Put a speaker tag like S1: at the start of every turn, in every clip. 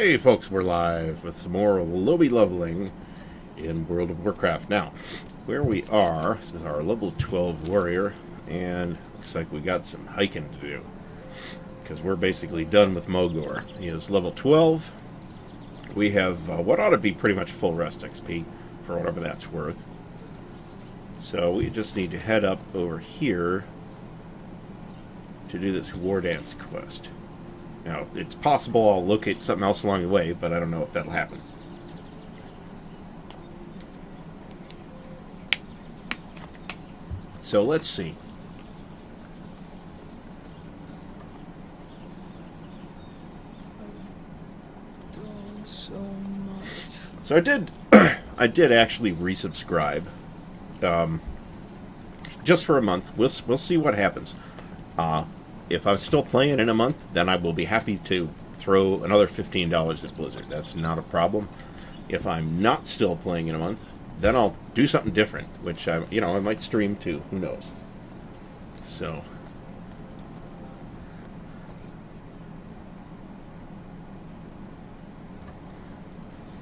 S1: Hey folks, we're live with some more Lowbie leveling in World of Warcraft. Now, where we are is with our level 12 warrior, and looks like we got some hiking to do. Because we're basically done with Mogor. He is level 12. We have what ought to be pretty much full rest XP, for whatever that's worth. So we just need to head up over here to do this War Dance quest. Now, it's possible I'll locate something else along the way, but I don't know if that'll happen. So let's see. So I did actually resubscribe, just for a month. We'll see what happens. If I'm still playing in a month, then I will be happy to throw another $15 at Blizzard. That's not a problem. If I'm not still playing in a month, then I'll do something different, which I might stream too. Who knows? So,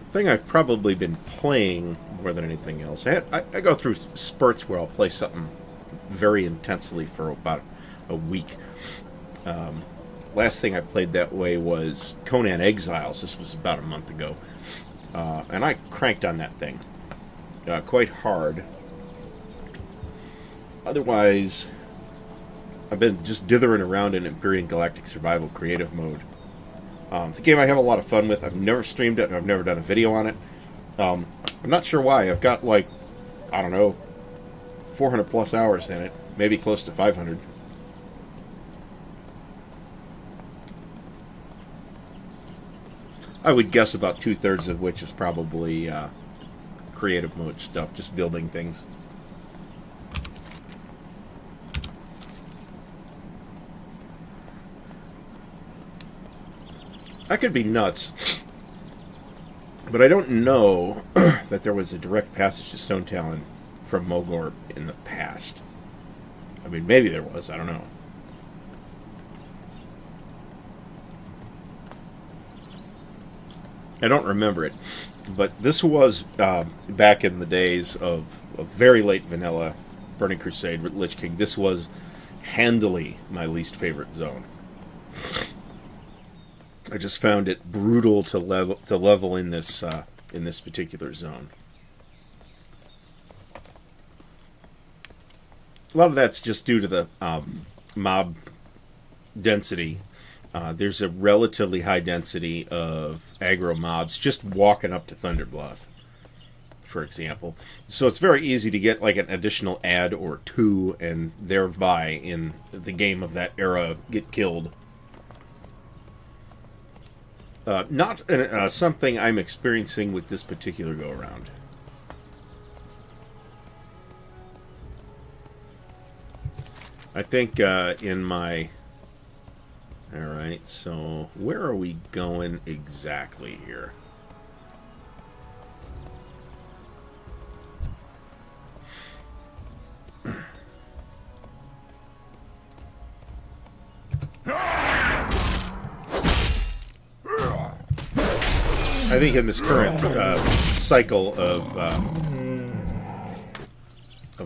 S1: the thing I've probably been playing more than anything else. I go through spurts where I'll play something very intensely for about a week. Last thing I played that way was Conan Exiles. This was about a month ago. And I cranked on that thing quite hard. Otherwise, I've been just dithering around in Empyrean Galactic Survival Creative Mode. It's a game I have a lot of fun with. I've never streamed it, and I've never done a video on it. I'm not sure why. I've got, like, I don't know, 400 plus hours in it. Maybe close to 500. I would guess about 2/3 of which is probably creative mode stuff, just building things. I could be nuts, but I don't know that there was a direct passage to Stone Talon from Mogor in the past. I mean, maybe there was, I don't know. I don't remember it, but this was back in the days of very late vanilla Burning Crusade with Lich King. This was handily my least favorite zone. I just found it brutal to level in this particular zone. A lot of that's just due to the mob density. There's a relatively high density of aggro mobs just walking up to Thunderbluff, for example. So it's very easy to get like an additional ad or two, and thereby in the game of that era get killed. Not something I'm experiencing with this particular go-around. I think in my... Alright, so where are we going exactly here? I think in this current cycle of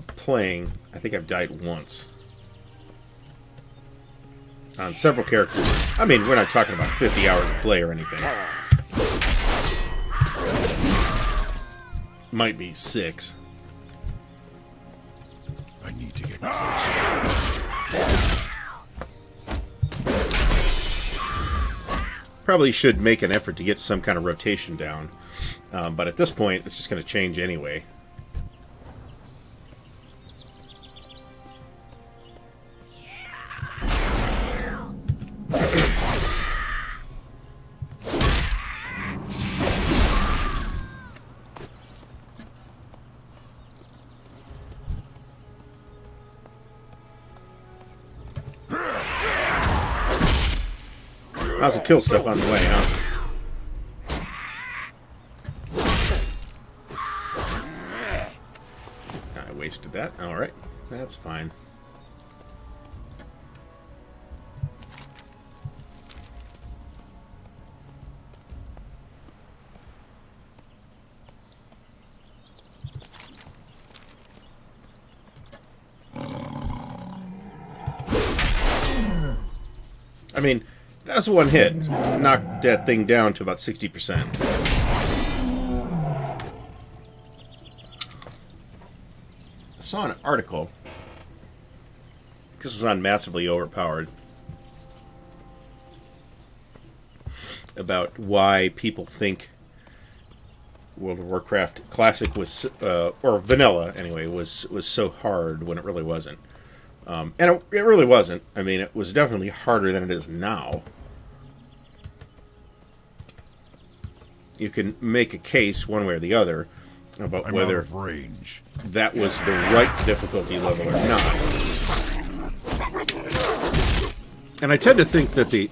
S1: playing, I think I've died once. On several characters. I mean, we're not talking about 50 hours of play or anything. Might be 6.
S2: I need to get closer.
S1: Probably should make an effort to get some kind of rotation down. But at this point, it's just going to change anyway. How's the kill stuff on the way, huh? I wasted that. Alright, that's fine. mean, that's one hit. Knocked that thing down to about 60%. I saw an article. This was on Massively Overpowered. About why people think World of Warcraft Classic was, or Vanilla anyway, was so hard when it really wasn't. And it really wasn't. I mean, it was definitely harder than it is now. You can make a case one way or the other about whether that was the right difficulty level or not. And I tend to think that the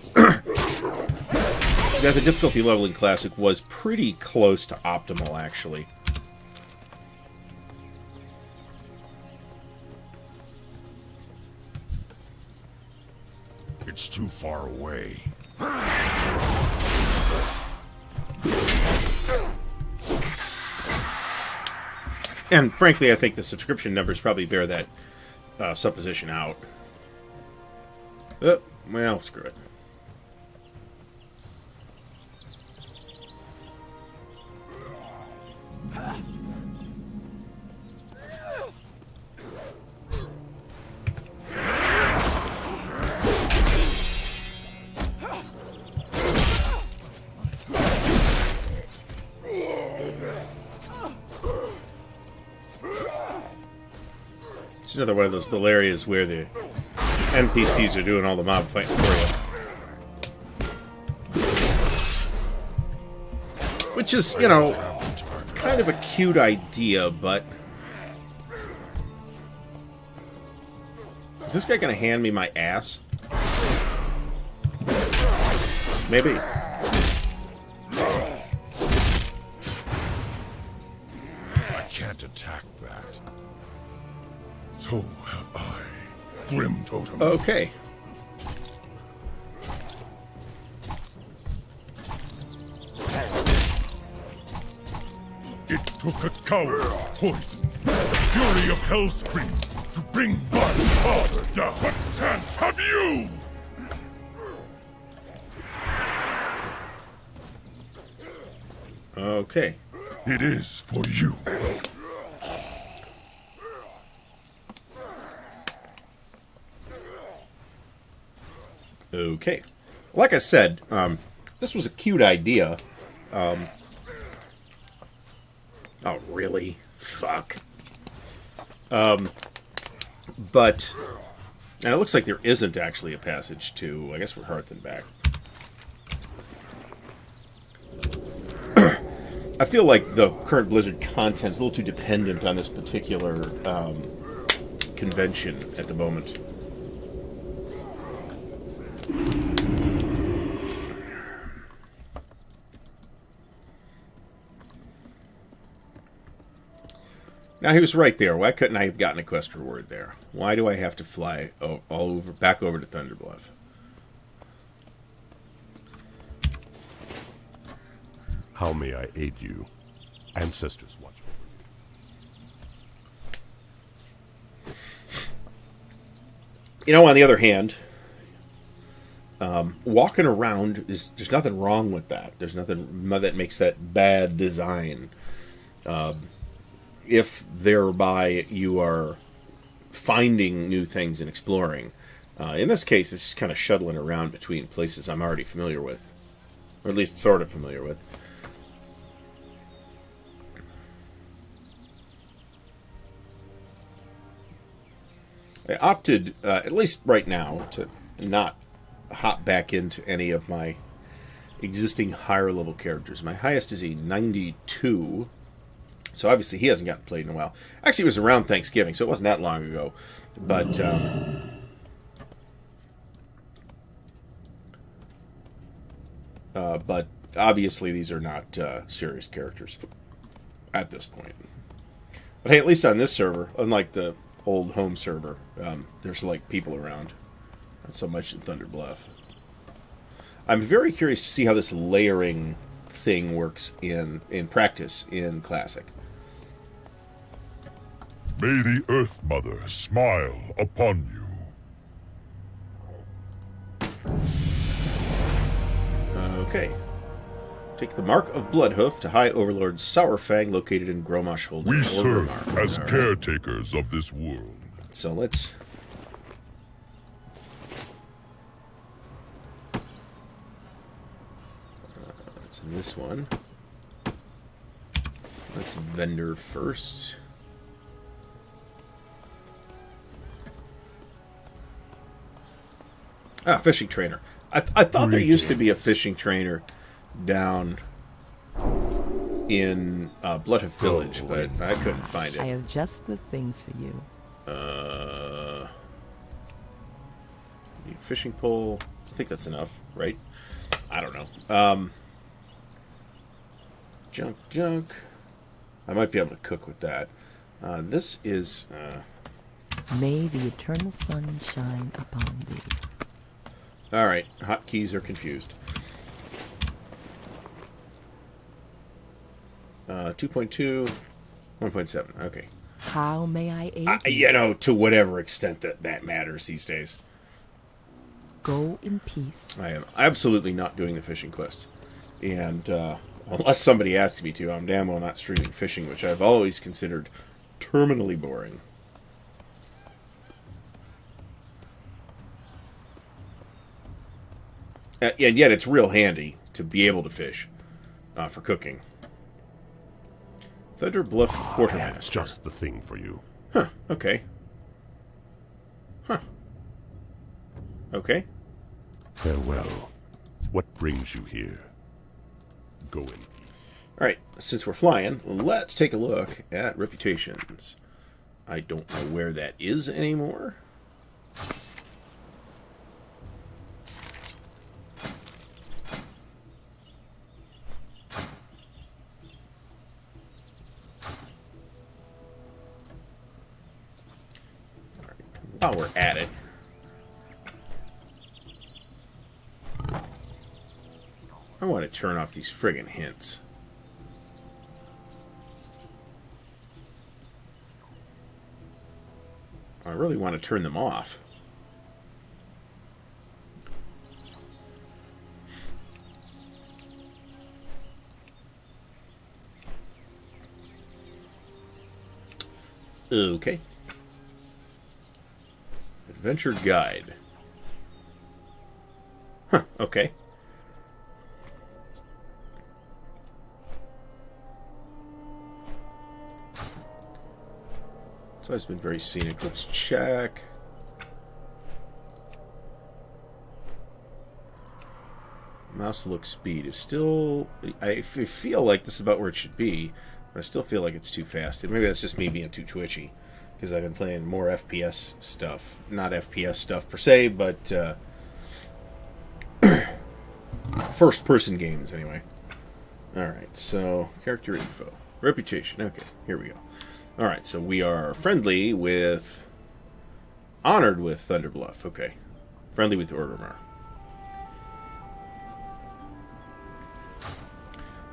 S1: that the difficulty level in Classic was pretty close to optimal, actually.
S2: It's too far away.
S1: And frankly, I think the subscription numbers probably bear that supposition out. Well, screw it. It's another one of those little areas where the NPCs are doing all the mob fighting for you. Which is, you know, kind of a cute idea, but... Is this guy gonna hand me my ass? Maybe.
S2: I can't attack that. So have I, Grim Totem.
S1: Okay.
S2: It took a coward poison, the fury of Hellscream, to bring my father down. What chance have you?
S1: Okay.
S2: It is for you.
S1: Okay. Like I said, this was a cute idea. Oh, really? Fuck. But... And it looks like there isn't actually a passage to, I guess, we're Hearth and back. I feel like the current Blizzard content's a little too dependent on this particular convention at the moment. Now, he was right there. Why couldn't I have gotten a quest reward there? Why do I have to fly back over to Thunderbluff?
S2: How may I aid you? Ancestors watch over you.
S1: You know, on the other hand, walking around there's nothing wrong with that. There's nothing that makes that bad design. If thereby you are finding new things and exploring. In this case, it's just kind of shuttling around between places I'm already familiar with. Or at least sort of familiar with. I opted, at least right now, to not hop back into any of my existing higher level characters. My highest is a 92, so obviously he hasn't gotten played in a while. Actually, it was around Thanksgiving, so it wasn't that long ago. But obviously these are not serious characters at this point. But hey, at least on this server, unlike the old home server, there's like people around. Not so much in Thunderbluff. I'm very curious to see how this layering thing works in practice in Classic.
S2: May the Earth Mother smile upon you.
S1: Okay. Take the Mark of Bloodhoof to High Overlord Sourfang, located in Gromosh Holding.
S2: We serve as
S1: All right.
S2: caretakers of this world.
S1: So let's... It's in this one. Let's vendor first. Ah, fishing trainer. I thought there used to be a fishing trainer down in Bloodhoof Village, but I couldn't find it.
S3: I have just the thing for you.
S1: Need fishing pole. I think that's enough, right? I don't know. Junk. I might be able to cook with that. This is...
S3: May the eternal sun shine upon thee.
S1: Alright, hotkeys are confused. 2.2, 1.7, okay.
S3: How may I aid you?
S1: You know, to whatever extent that matters these days.
S3: Go in peace.
S1: I am absolutely not doing the fishing quest. And, unless somebody asks me to, I'm damn well not streaming fishing, which I've always considered terminally boring. And yet it's real handy to be able to fish for cooking. Thunder Bluff Quartermaster.
S2: Just the thing for you.
S1: Huh, okay. Okay.
S2: Farewell. What brings you here? Go in.
S1: Alright, since we're flying, let's take a look at reputations. I don't know where that is anymore. While we're at it, I want to turn off these friggin' hints. I really want to turn them off. Okay. Adventure Guide. Huh, okay. So it's been very scenic. Let's check. Mouse look speed is still... I feel like this is about where it should be, but I still feel like it's too fast. And maybe that's just me being too twitchy, because I've been playing more FPS stuff. Not FPS stuff per se, but first-person games, anyway. Alright, so character info. Reputation. Okay, here we go. Alright, so we are friendly with... Honored with Thunderbluff. Okay. Friendly with Orgrimmar.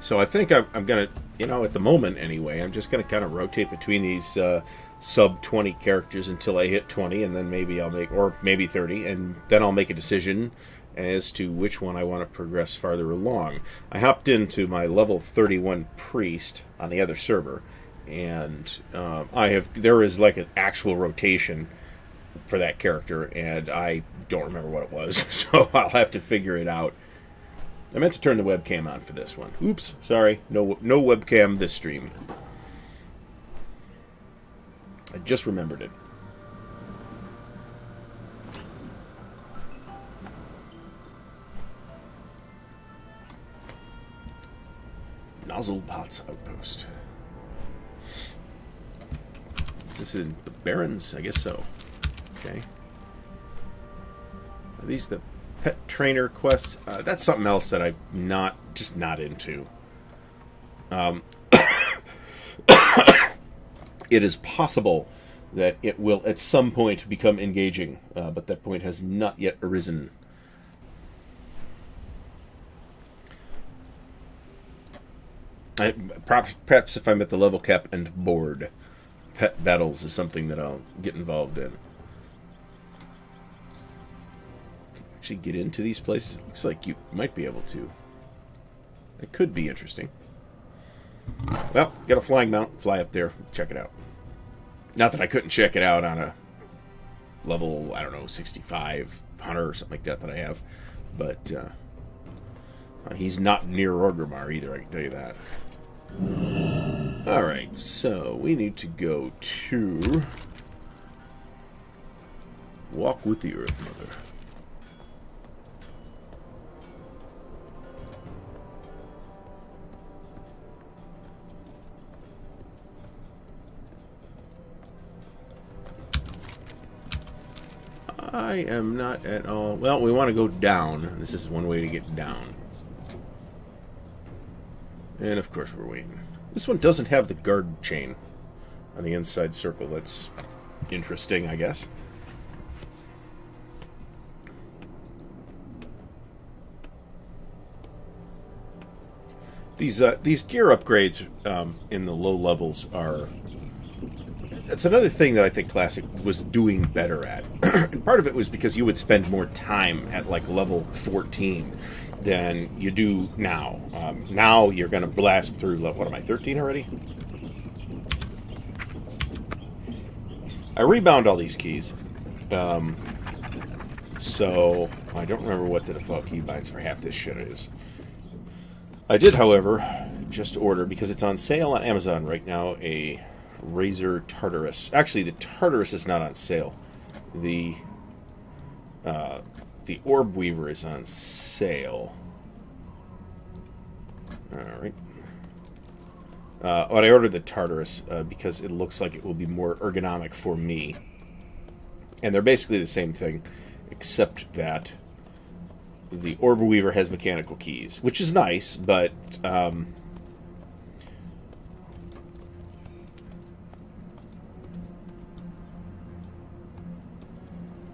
S1: So I think I'm going to, you know, at the moment anyway, I'm just going to kind of rotate between these sub-20 characters until I hit 20, and then maybe I'll make, or maybe 30, and then I'll make a decision as to which one I want to progress farther along. I hopped into my level 31 priest on the other server, and there is like an actual rotation for that character, and I don't remember what it was, so I'll have to figure it out. I meant to turn the webcam on for this one. Oops, sorry. No webcam this stream. I just remembered it. Nozzle Pots Outpost. Is this in the Barrens? I guess so. Okay. Are these the pet trainer quests? That's something else that I'm not into. It is possible that it will at some point become engaging, but that point has not yet arisen. Perhaps if I'm at the level cap and bored, pet battles is something that I'll get involved in. Actually get into these places? It looks like you might be able to. It could be interesting. Well, got a flying mount. Fly up there. Check it out. Not that I couldn't check it out on a level, I don't know, 65 hunter or something like that I have. But he's not near Orgrimmar either, I can tell you that. Alright, so we need to go to Walk with the Earth Mother. I am not at all... Well, we want to go down. This is one way to get down. And, of course, we're waiting. This one doesn't have the guard chain on the inside circle. That's interesting, I guess. These gear upgrades in the low levels are... That's another thing that I think Classic was doing better at. And part of it was because you would spend more time at like level 14 than you do now. Now you're going to blast through, what am I, 13 already? I rebound all these keys. So I don't remember what the default keybinds for half this shit is. I did, however, just order, because it's on sale on Amazon right now, a Razor Tartarus. Actually, the Tartarus is not on sale. The Orb Weaver is on sale. Alright. But I ordered the Tartarus because it looks like it will be more ergonomic for me. And they're basically the same thing, except that the Orb Weaver has mechanical keys, which is nice, but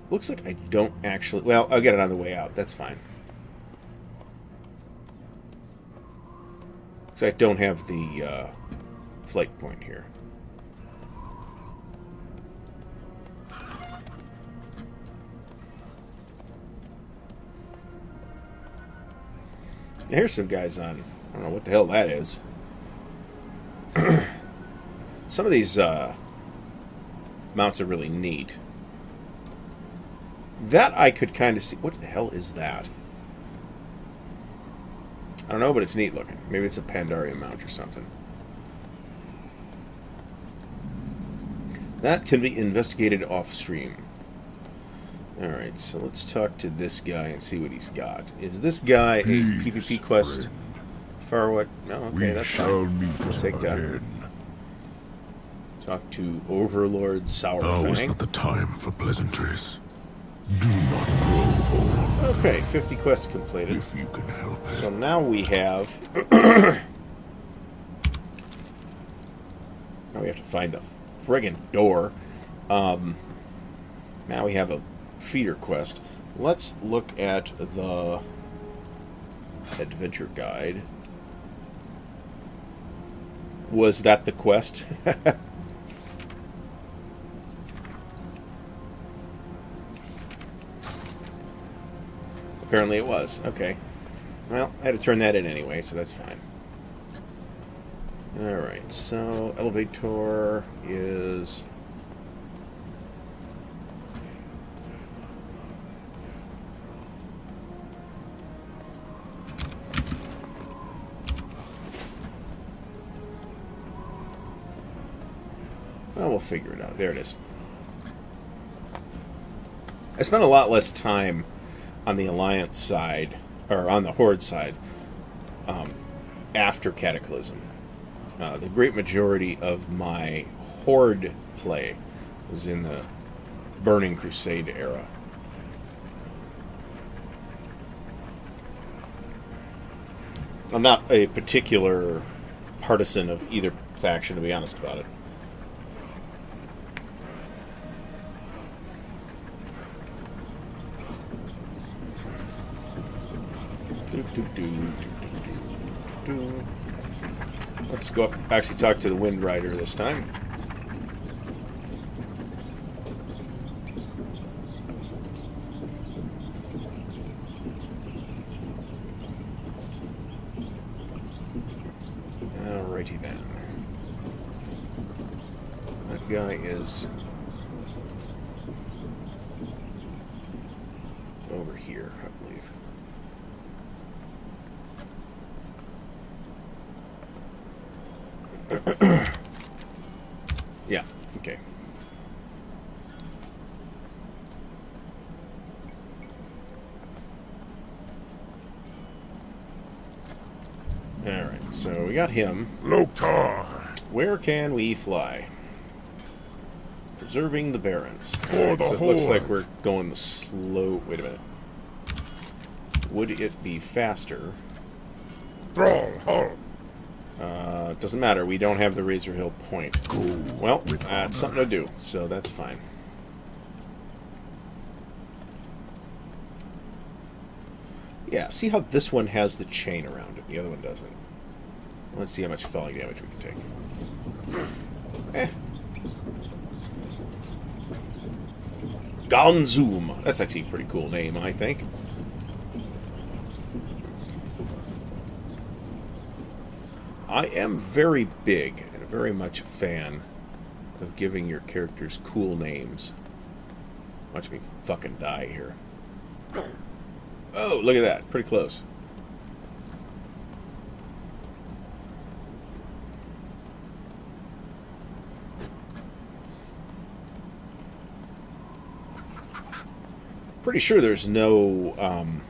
S1: looks like I don't actually... Well, I'll get it on the way out. That's fine. So I don't have the flight point here. Here's some guys on... I don't know what the hell that is. Some of these mounts are really neat. That I could kind of see. What the hell is that? I don't know, but it's neat looking. Maybe it's a Pandaria mount or something. That can be investigated off-stream. Alright, so let's talk to this guy and see what he's got. Is this guy a PvP quest?
S2: Friend.
S1: Far what? No, okay, that's fine. We'll take that.
S2: again.
S1: Talk to Overlord
S2: Now is
S1: Sourfang.
S2: not the time for pleasantries. Do not grow old
S1: Okay, 50 quests completed.
S2: if you can help it.
S1: So now we have... now we have to find the friggin' door. Now we have a feeder quest. Let's look at the adventure guide. Was that the quest? Apparently it was. Okay. Well, I had to turn that in anyway, so that's fine. Alright, so elevator is... Well, we'll figure it out. There it is. I spent a lot less time on the Alliance side, or on the Horde side, after Cataclysm. The great majority of my Horde play was in the Burning Crusade era. I'm not a particular partisan of either faction, to be honest about it. Let's go up, actually talk to the Wind Rider this time. Alrighty then. That guy is over here, I believe. Yeah, okay. Alright, so we got him.
S2: Loktar.
S1: Where can we fly? Preserving the Barrens.
S2: For the
S1: So it looks like
S2: Horde.
S1: we're going the slow... Wait a minute. Would it be faster?
S2: Stronghold.
S1: Doesn't matter. We don't have the Razor Hill point.
S2: Go
S1: Well,
S2: with
S1: that's something to do, so that's fine. Yeah, see how this one has the chain around it, the other one doesn't. Let's see how much falling damage we can take. Gonzoom. That's actually a pretty cool name, I think. I am very big and very much a fan of giving your characters cool names. Watch me fucking die here. Oh, look at that. Pretty close. Pretty sure there's no,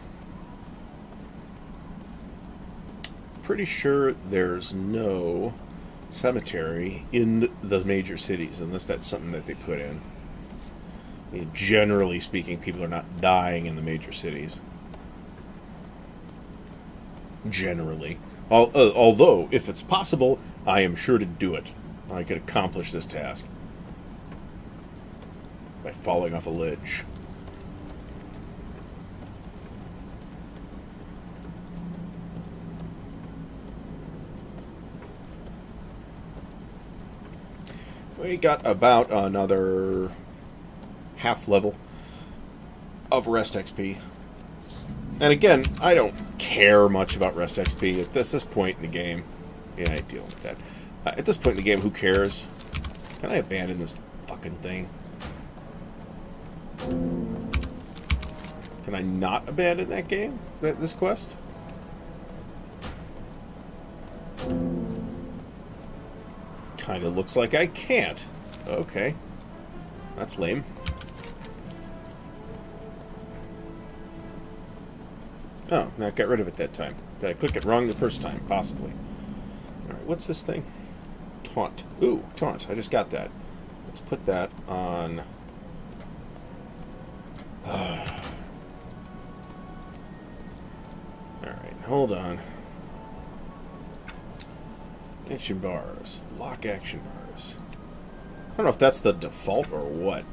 S1: pretty sure there's no cemetery in the major cities, unless that's something that they put in. I mean, generally speaking, people are not dying in the major cities. Generally. Although, if it's possible, I am sure to do it. I could accomplish this task by falling off a ledge. We got about another half level of rest XP. And again, I don't care much about rest XP at this point in the game. Yeah, I deal with that. At this point in the game, who cares? Can I abandon this fucking thing? Can I not abandon that game? This quest? Kind of looks like I can't. Okay. That's lame. Oh, no, I got rid of it that time. Did I click it wrong the first time? Possibly. Alright, what's this thing? Taunt. Ooh, taunt. I just got that. Let's put that on... Alright, hold on. Action bars. Lock action bars. I don't know if that's the default or what.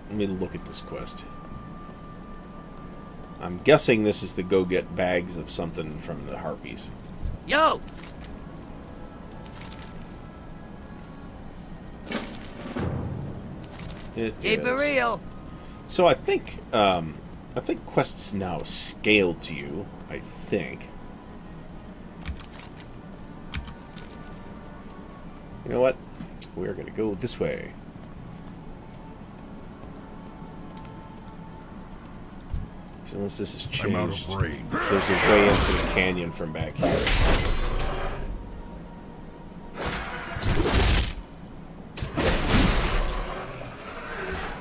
S1: Let me look at this quest. I'm guessing this is to go get bags of something from the harpies.
S4: Yo!
S1: It
S4: Keep it
S1: is.
S4: real!
S1: So I think quests now scale to you, I think. You know what? We're going to go this way. So unless this has
S2: I'm out
S1: changed,
S2: of range.
S1: there's a way into the canyon from back here.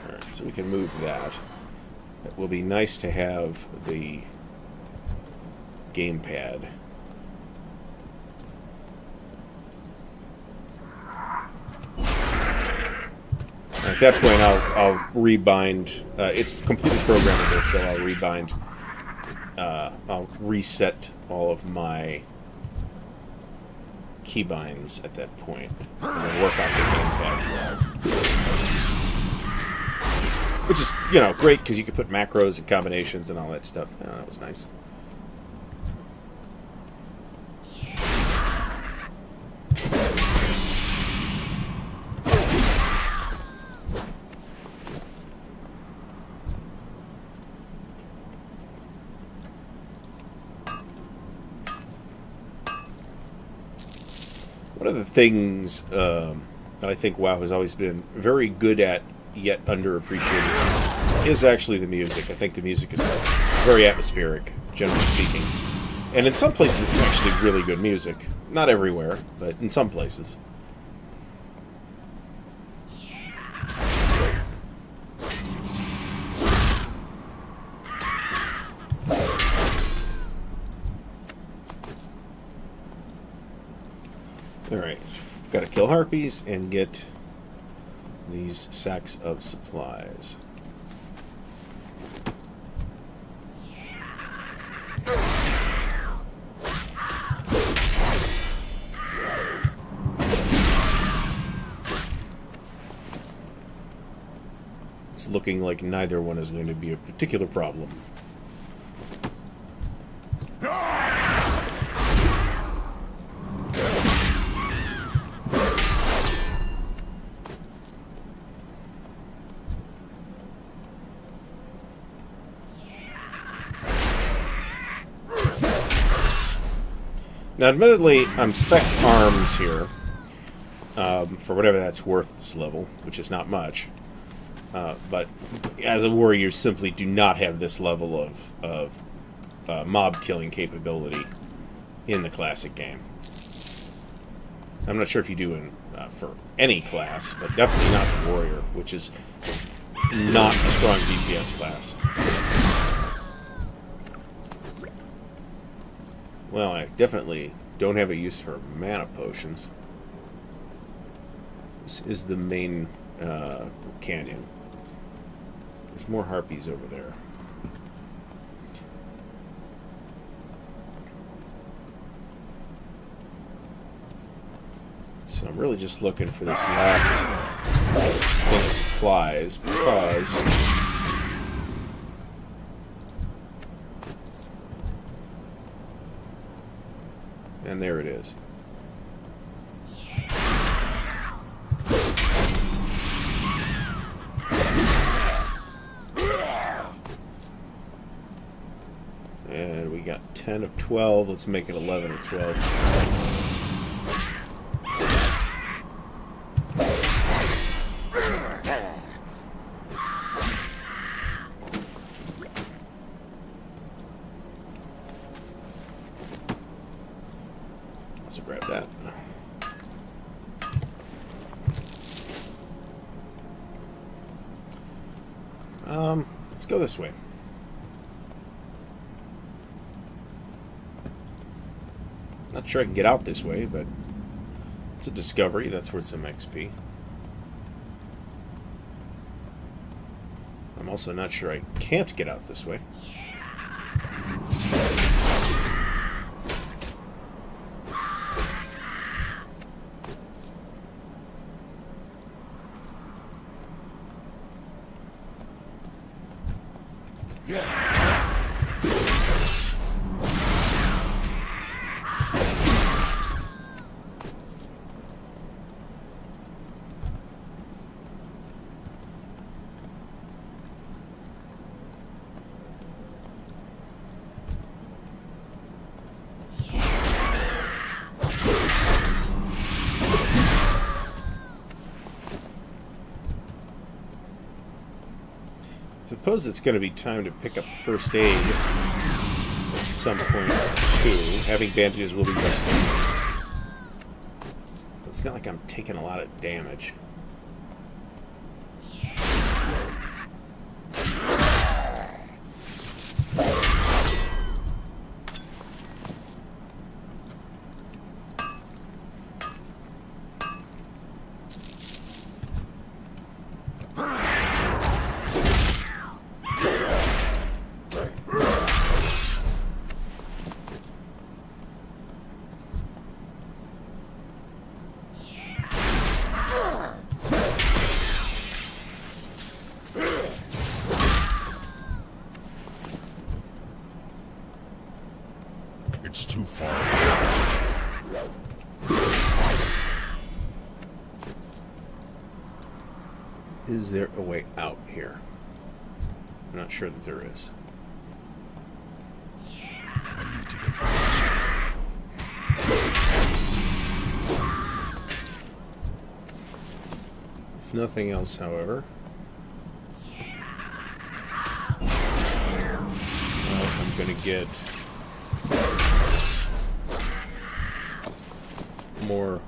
S1: Alright, so we can move that. It will be nice to have the gamepad. At that point, I'll rebind. It's completely programmable, so I'll rebind. I'll reset all of my keybinds at that point, and then work off the gamepad. Which is, you know, great because you can put macros and combinations and all that stuff. Yeah, that was nice. What One of the things that I think WoW has always been very good at, yet underappreciated, is actually the music. I think the music is very atmospheric, generally speaking. And in some places it's actually really good music. Not everywhere, but in some places. Alright, got to kill harpies and get these sacks of supplies. It's looking like neither one is going to be a particular problem. Now, admittedly, I'm spec arms here, for whatever that's worth at this level, which is not much. But as a warrior, you simply do not have this level of mob killing capability in the classic game. I'm not sure if you do for any class, but definitely not the warrior, which is not a strong DPS class. Well, I definitely don't have a use for mana potions. This is the main canyon. There's more harpies over there. So I'm really just looking for this last thing of supplies, because and there it is. And we got 10 of 12. Let's make it 11 of 12. Let's grab that. Let's go this way. Not sure I can get out this way, but it's a discovery. That's worth some XP. I'm also not sure I can't get out this way. Suppose it's going to be time to pick up first aid at some point too. Having bandages will be useful. It's not like I'm taking a lot of damage.
S2: It's too far.
S1: Is there a way out here? I'm not sure that there is.
S2: I need to get past.
S1: nothing else, however. I'm going to get more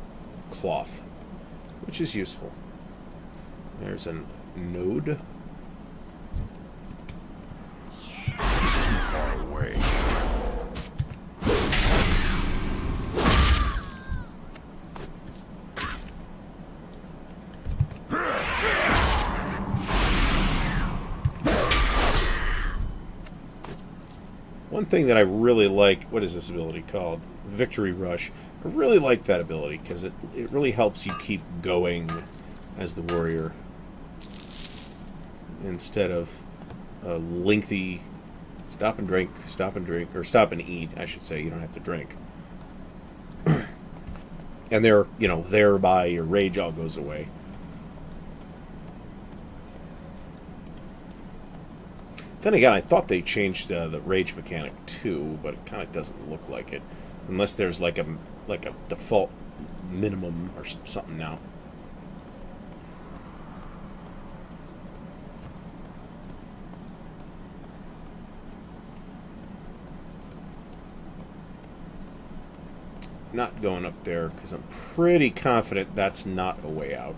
S1: cloth, which is useful. There's a node.
S2: It's too far away.
S1: One thing that I really like, what is this ability called? Victory Rush. I really like that ability because it really helps you keep going as the warrior instead of a lengthy stop and drink, or stop and eat, I should say. You don't have to drink. And thereby your rage all goes away. Then again, I thought they changed the rage mechanic too, but it kind of doesn't look like it, unless there's like a default minimum or something now. Not going up there because I'm pretty confident that's not a way out.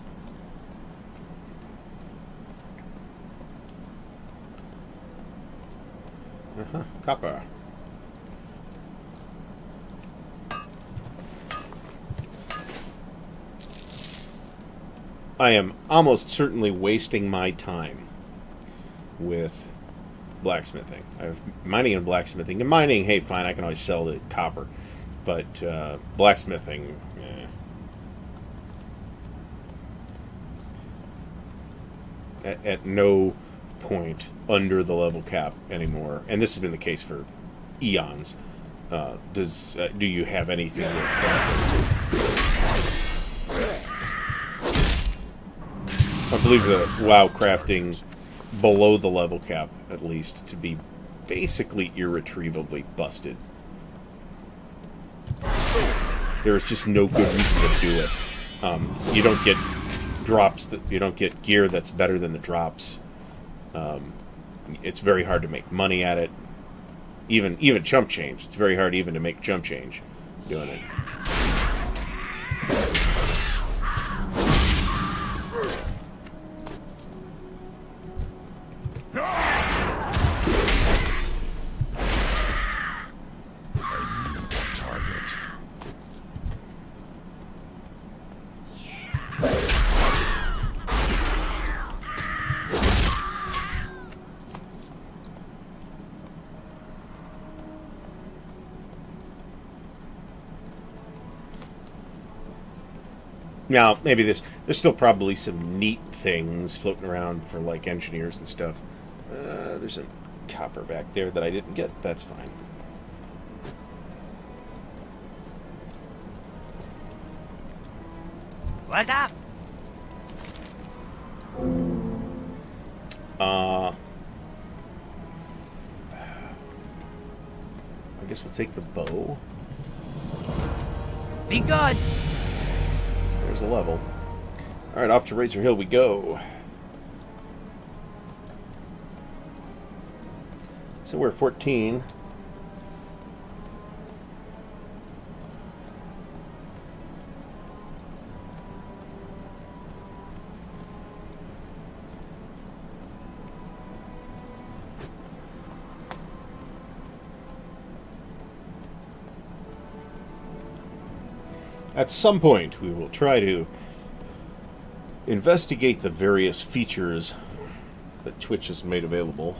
S1: Copper. I am almost certainly wasting my time with blacksmithing. I have mining and blacksmithing. And mining, hey, fine, I can always sell the copper. But blacksmithing, at no point under the level cap anymore, and this has been the case for eons. Do you have anything that's crafted? I believe the WoW crafting below the level cap, at least, to be basically irretrievably busted. There is just no good reason to do it. You don't get drops you don't get gear that's better than the drops. It's very hard to make money at it. Even chump change. It's very hard even to make chump change doing it. Now, maybe there's still probably some neat things floating around for, like, engineers and stuff. There's a copper back there that I didn't get. That's fine.
S4: What's up?
S1: I guess we'll take the bow.
S4: Be good.
S1: There's a level. Alright, off to Razor Hill we go. So we're 14. At some point, we will try to investigate the various features that Twitch has made available,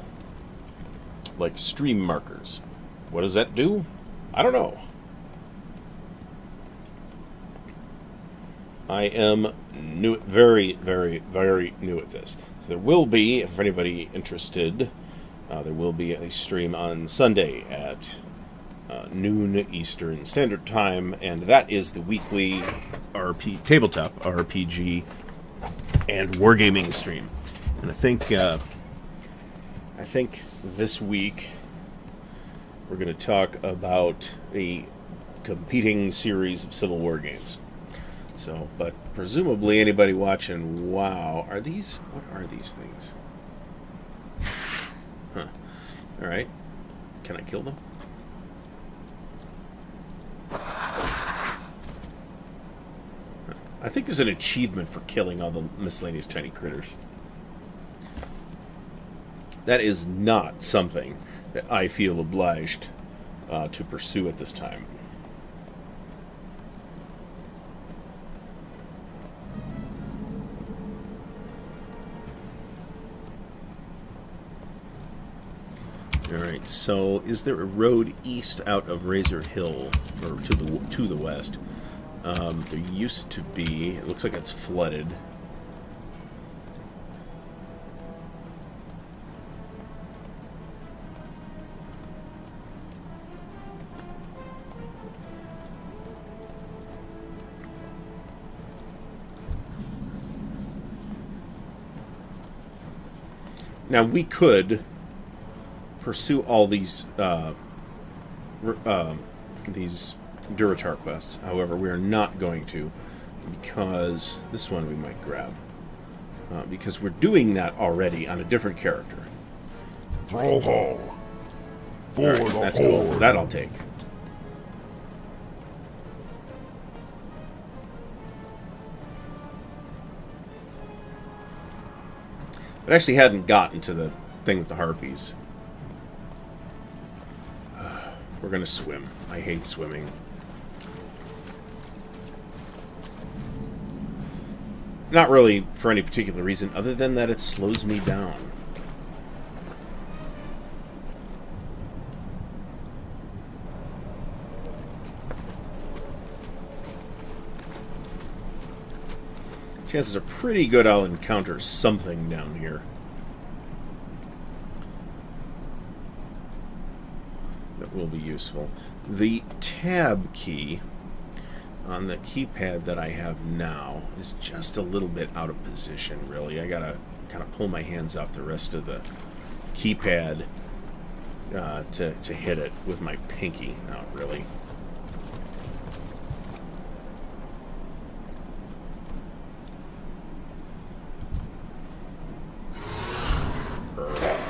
S1: like stream markers. What does that do? I don't know. I am very, very, very new at this. So there will be, if anybody interested, there will be a stream on Sunday at noon Eastern Standard Time, and that is the weekly tabletop RPG and wargaming stream. And I think this week we're going to talk about a competing series of Civil War games. So, but presumably anybody watching WoW, what are these things? Huh. Alright. Can I kill them? I think there's an achievement for killing all the miscellaneous tiny critters. That is not something that I feel obliged to pursue at this time. Alright, so is there a road east out of Razor Hill, or to the west? There used to be. It looks like it's flooded. Now we could pursue all these Duratar quests. However, we are not going to, because this one we might grab. Because we're doing that already on a different character.
S2: Thrall Hall. For
S1: All right,
S2: the
S1: that's cool.
S2: Horde.
S1: That I'll take. But I actually hadn't gotten to the thing with the harpies. We're gonna swim. I hate swimming. Not really for any particular reason, other than that it slows me down. Chances are pretty good I'll encounter something down here. That will be useful. The tab key on the keypad that I have now is just a little bit out of position, really. I gotta kind of pull my hands off the rest of the keypad to hit it with my pinky. Not really.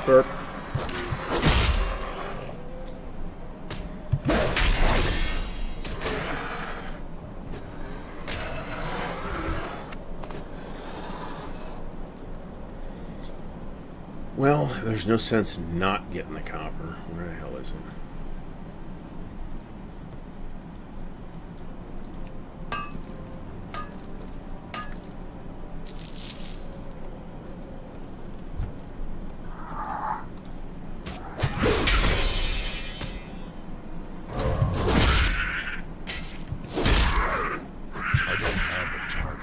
S1: Burp. Well, there's no sense not getting the copper. Where the hell is it?
S2: I don't have a target.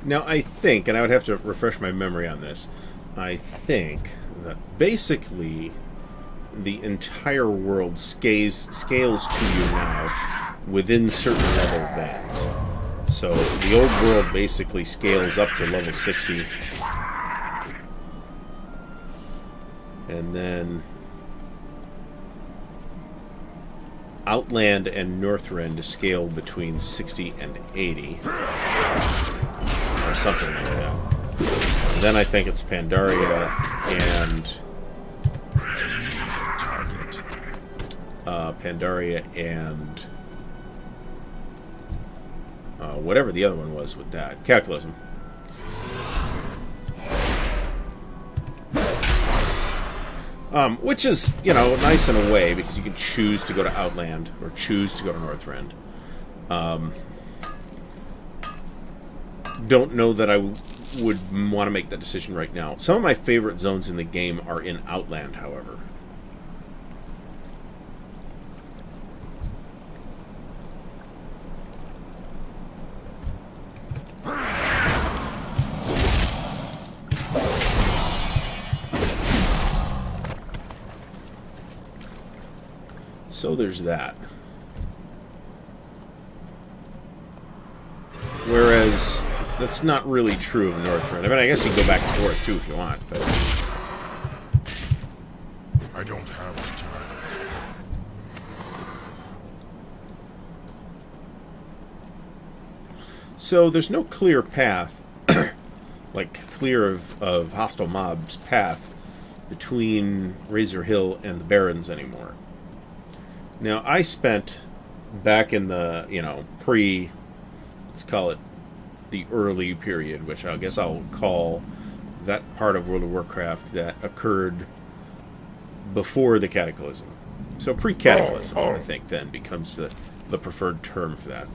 S1: Now, I think, and I would have to refresh my memory on this, I think that basically the entire world scales to you now within certain level bands. So the old world basically scales up to level 60. And then Outland and Northrend is scaled between 60 and 80. Or something like that. And then I think it's Pandaria and whatever the other one was with that. Cataclysm. Which is, you know, nice in a way because you can choose to go to Outland or choose to go to Northrend. Don't know that I would want to make that decision right now. Some of my favorite zones in the game are in Outland, however. So there's that. Whereas, that's not really true of Northrend. I mean, I guess you can go back and forth, too, if you want. But
S2: I don't have the time.
S1: so there's no clear path, like clear of hostile mobs path between Razor Hill and the Barrens anymore. Now, I spent back in the, let's call it the early period, which I guess I'll call that part of World of Warcraft that occurred before the Cataclysm. So pre-Cataclysm, I think, then becomes the preferred term for that.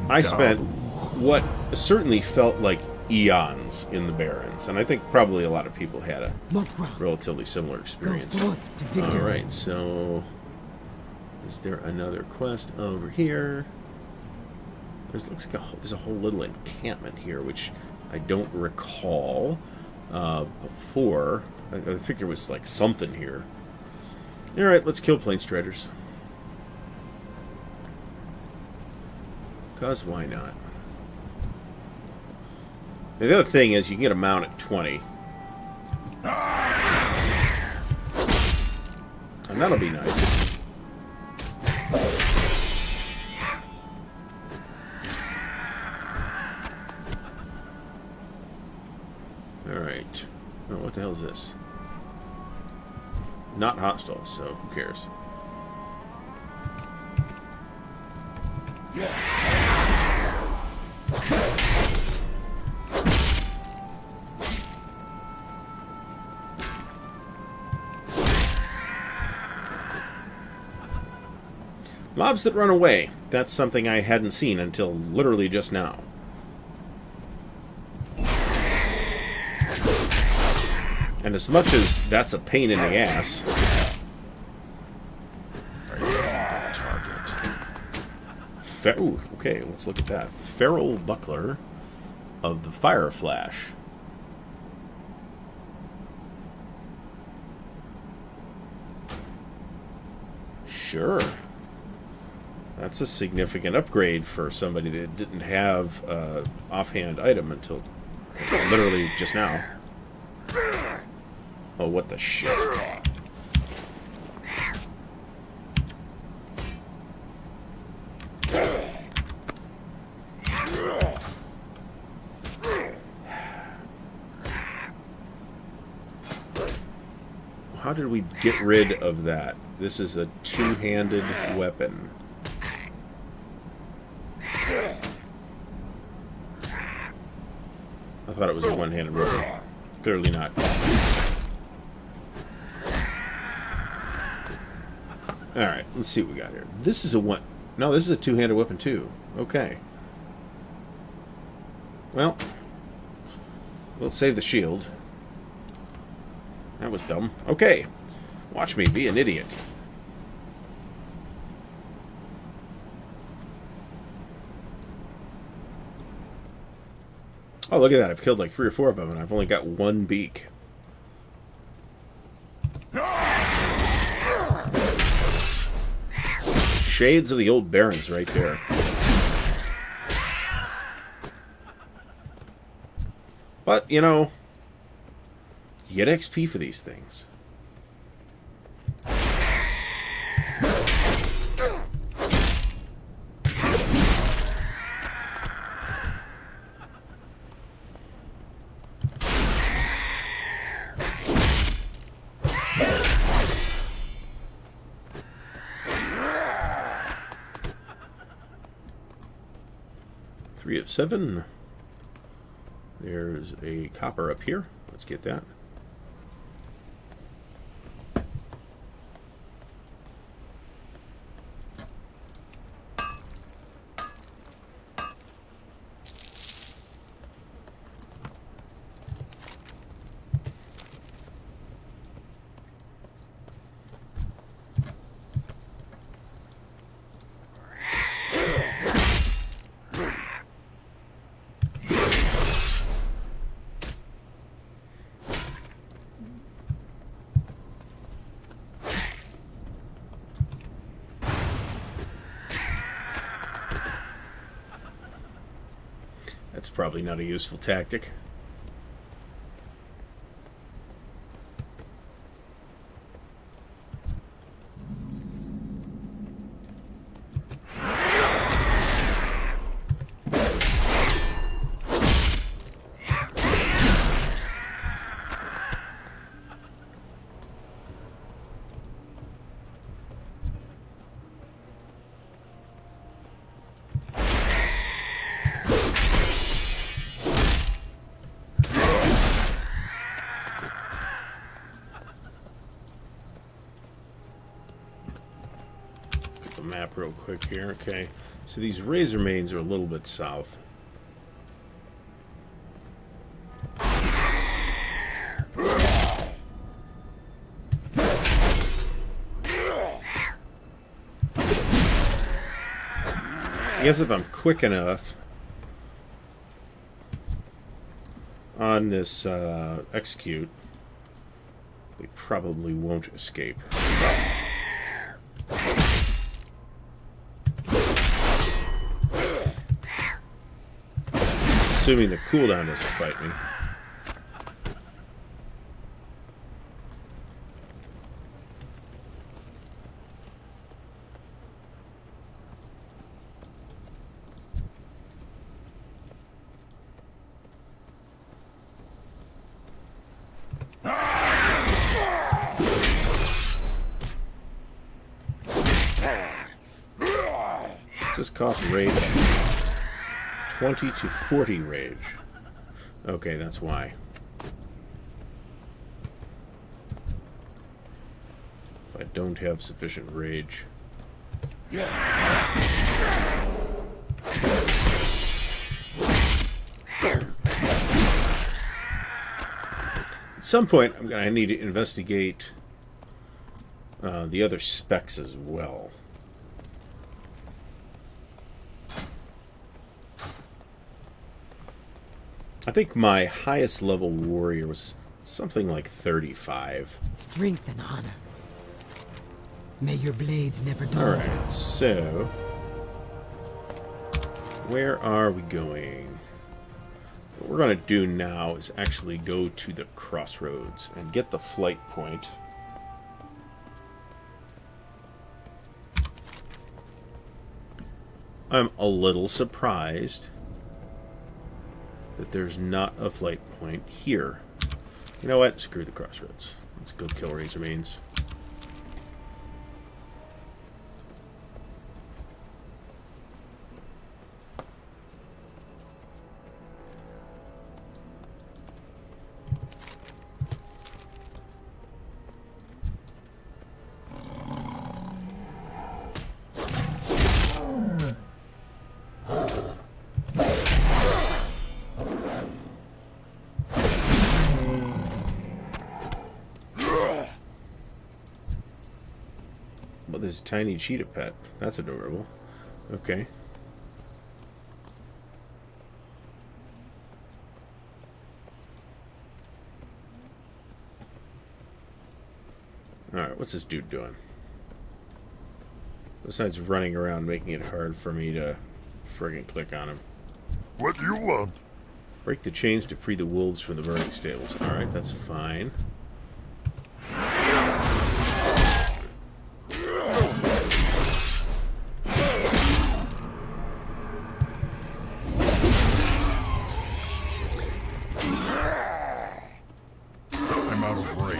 S1: I spent what certainly felt like eons in the Barrens, and I think probably a lot of people had a relatively similar experience. Alright, so is there another quest over here? Looks like there's a whole little encampment here, which I don't recall before. I think there was like something here. Alright, let's kill Plane Striders. Because why not? The other thing is you can get a mount at 20. And that'll be nice. Alright. Oh, what the hell is this? Not hostile, so who cares? Mobs that run away. That's something I hadn't seen until literally just now. And as much as that's a pain in the ass... Ooh, okay, let's look at that. Feral Buckler of the Fire Flash. Sure. That's a significant upgrade for somebody that didn't have an offhand item until literally just now. Oh, what the shit. How did we get rid of that? This is a two-handed weapon. I thought it was a one-handed weapon. Clearly not. Alright, let's see what we got here. This is a one... No, this is a two-handed weapon too. Okay. Well, we'll save the shield. That was dumb. Okay. Watch me be an idiot. Oh, look at that. I've killed like 3 or 4 of them, and I've only got 1 beak. Shades of the old Barrens right there. But, you know, you get XP for these things. Three of 7. There's a copper up here. Let's get that. That's probably not a useful tactic. Map real quick here. Okay, so these razor mains are a little bit south. I guess if I'm quick enough on this execute, they probably won't escape. Assuming the cooldown doesn't fight me. This costs rage. 20 to 40 rage. Okay, that's why. If I don't have sufficient rage. At some point, I'm going to need to investigate the other specs as well. I think my highest level warrior was something like 35.
S3: Strength and honor. May your blades never dull.
S1: Alright, so where are we going? What we're going to do now is actually go to the crossroads and get the flight point. I'm a little surprised that there's not a flight point here. You know what? Screw the crossroads. Let's go kill razor mains. Well, there's a tiny cheetah pet. That's adorable. Okay. Alright, what's this dude doing? Besides running around making it hard for me to friggin' click on him.
S2: What do you want?
S1: Break the chains to free the wolves from the burning stables. Alright, that's fine.
S2: I'm out of range.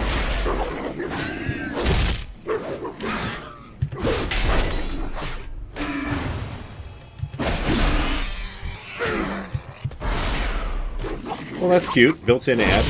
S1: Well, that's cute. Built-in ad.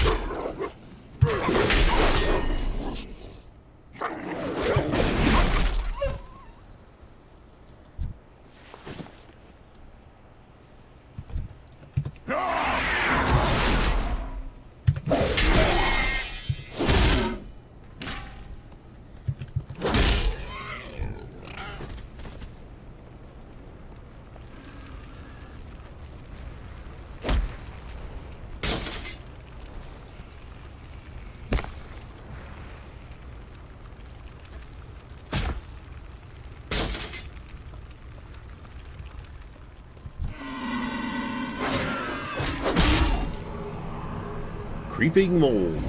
S1: creeping mold.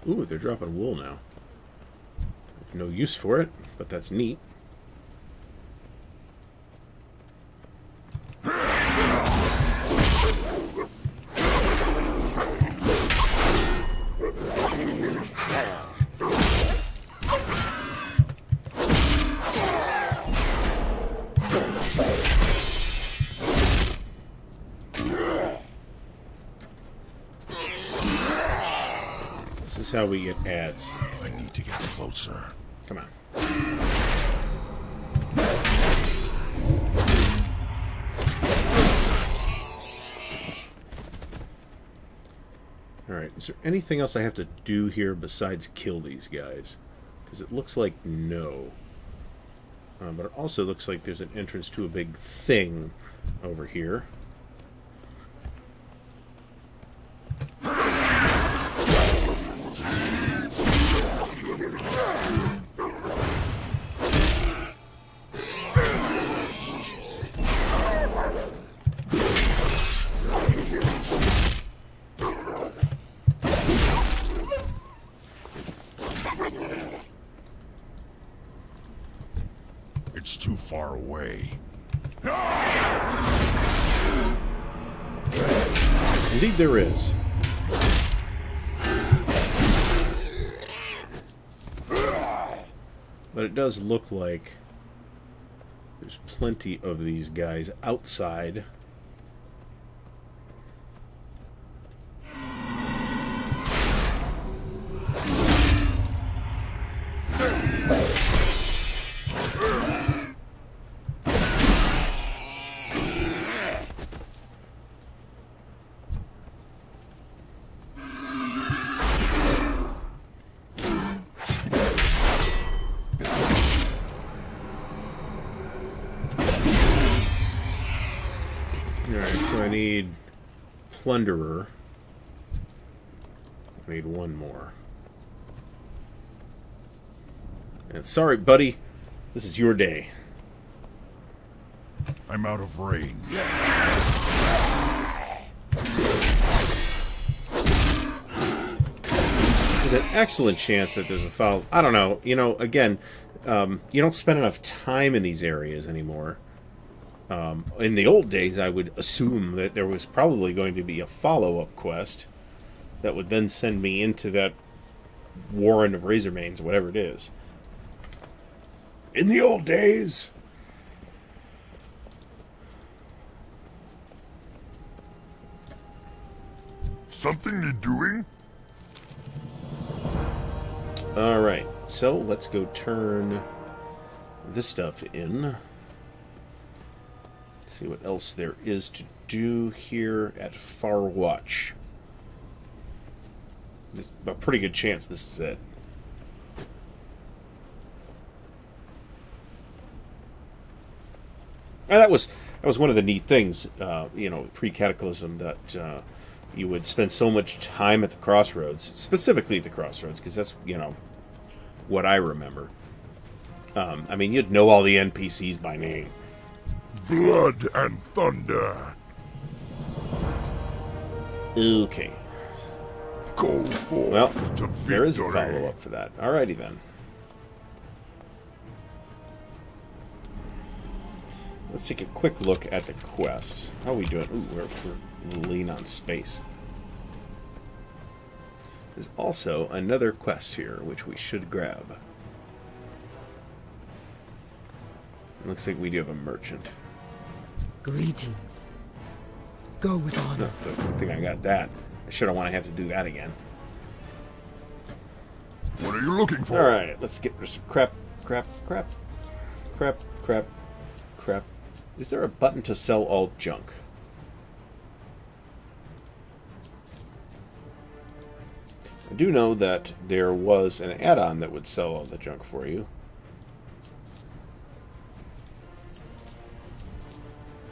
S1: Ooh, they're dropping wool now. I've no use for it, but that's neat. This is how we get ads.
S2: I need to get closer.
S1: Come on. Alright, is there anything else I have to do here besides kill these guys? Because it looks like no. But it also looks like there's an entrance to a big thing over here.
S2: It's too far away.
S1: Indeed there is. But it does look like there's plenty of these guys outside. Alright, so I need Plunderer. I need one more. And sorry, buddy. This is your day.
S2: I'm out of range.
S1: There's an excellent chance that there's a foul. I don't know. You know, again, you don't spend enough time in these areas anymore. In the old days, I would assume that there was probably going to be a follow-up quest that would then send me into that Warren of Razormanes, whatever it is. In the old days!
S2: Something you're doing?
S1: Alright, so let's go turn this stuff in. See what else there is to do here at Farwatch. There's a pretty good chance this is it. And that was one of the neat things, you know, pre-Cataclysm, that you would spend so much time at the crossroads, specifically at the crossroads, because that's, you know, what I remember. I mean, you'd know all the NPCs by name.
S2: Blood and thunder.
S1: Okay.
S2: Go forth
S1: Well,
S2: to
S1: there is a
S2: victory.
S1: follow-up for that. Alrighty then. Let's take a quick look at the quest. How are we doing? Ooh, we're lean on space. There's also another quest here, which we should grab. Looks like we do have a merchant.
S3: Greetings. Go with honor.
S1: No, good thing I got that. I shouldn't want to have to do that again.
S2: What are you looking for?
S1: Alright, let's get rid of some crap. Is there a button to sell all junk? I do know that there was an add-on that would sell all the junk for you.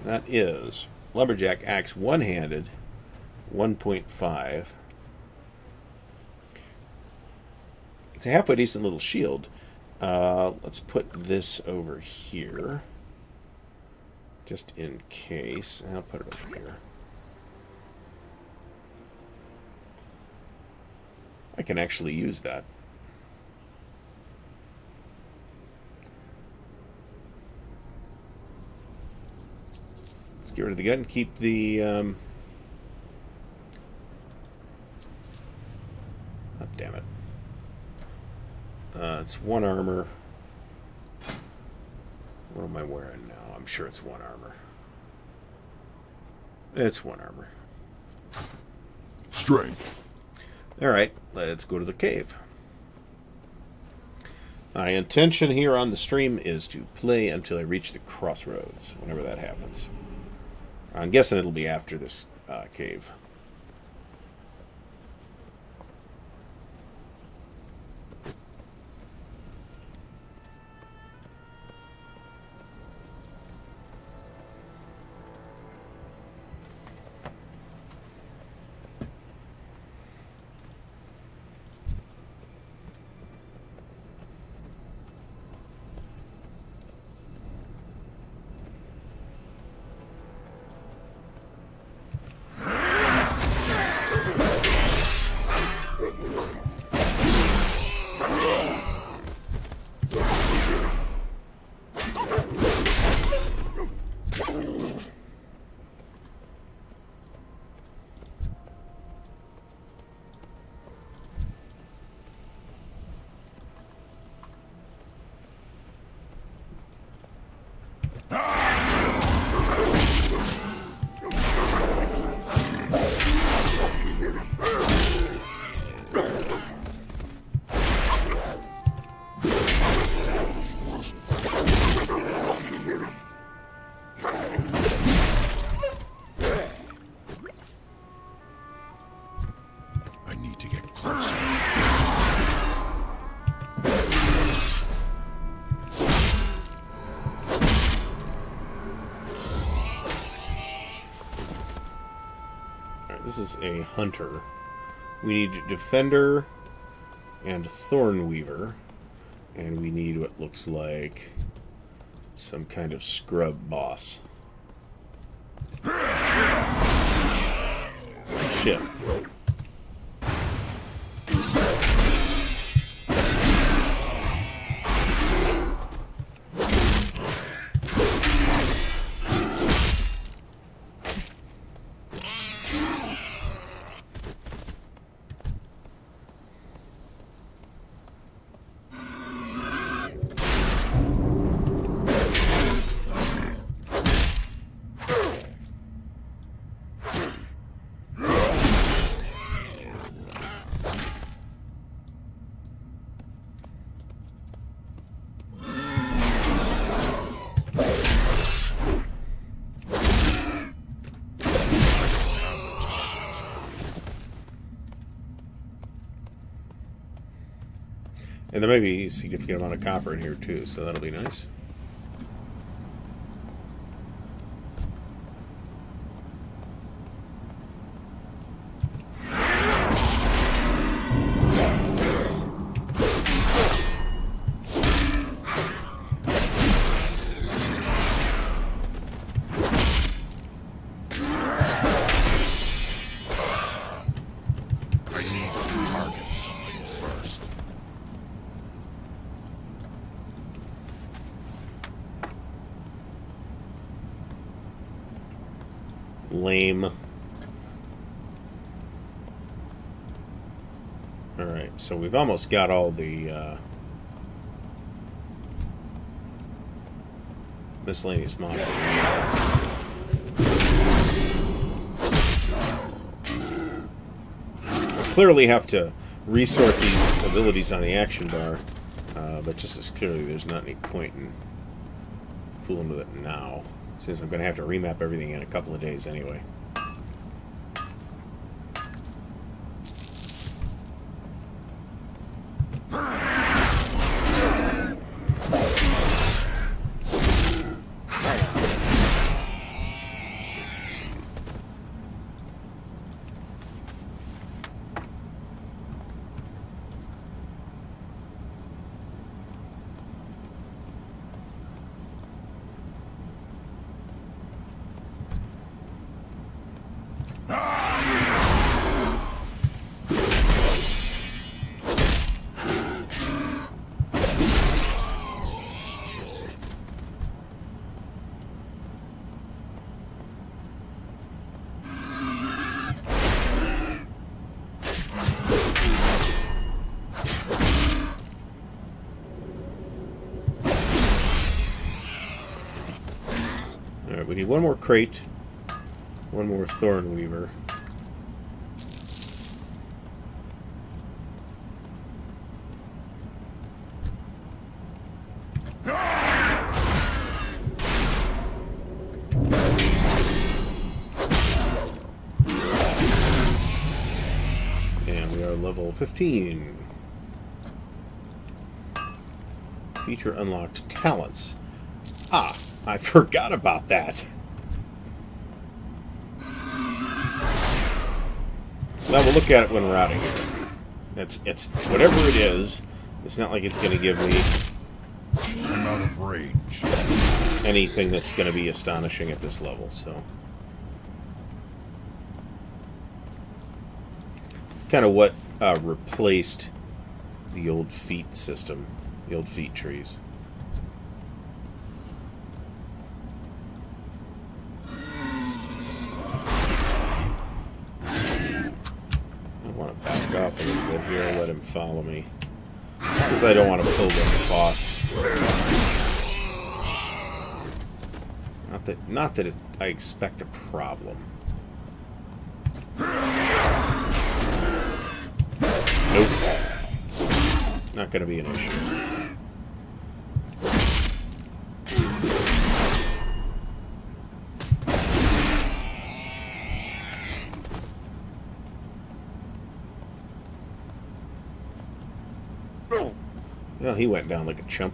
S1: That is Lumberjack Axe one-handed, 1.5. It's a halfway decent little shield. Let's put this over here. Just in case. I'll put it over here. I can actually use that. Let's get rid of the gun. Keep the... oh, damn it. It's 1 armor. What am I wearing now? I'm sure it's 1 armor. It's 1 armor.
S2: Strength.
S1: Alright, let's go to the cave. My intention here on the stream is to play until I reach the crossroads, whenever that happens. I'm guessing it'll be after this cave.
S2: I need to get closer.
S1: Alright, this is a hunter. We need a defender and a thornweaver. And we need what looks like some kind of scrub boss. Shit. And there may be a significant amount of copper in here too, so that'll be nice.
S2: I need to target something first.
S1: Lame. Alright, so we've almost got all the miscellaneous mobs. We'll clearly have to resort these abilities on the action bar, but just as clearly there's not any point in fooling with it now, since I'm going to have to remap everything in a couple of days anyway. Alright, we need one more crate, one more thorn weaver. And we are level 15. Feature unlocked talents. Ah, I forgot about that. Well, we'll look at it when we're out of here. It's whatever it is. It's not like it's going to give me
S2: I'm out of range.
S1: anything that's going to be astonishing at this level. So it's kind of what replaced the old feat system, the old feat trees. Off a little bit here, let him follow me, because I don't want to pull the boss. Not that I expect a problem. Nope, not going to be an issue. Well, he went down like a chump.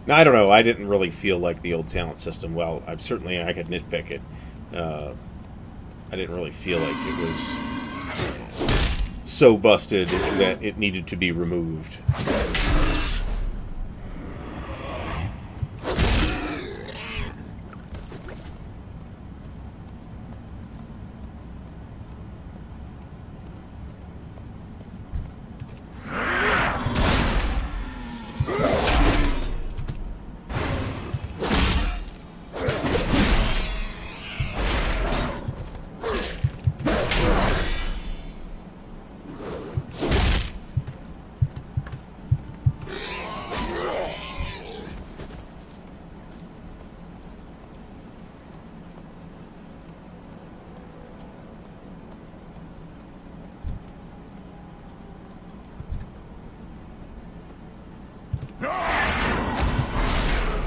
S1: Now, I don't know. I didn't really feel like the old talent system. Well, I could nitpick it. I didn't really feel like it was so busted that it needed to be removed.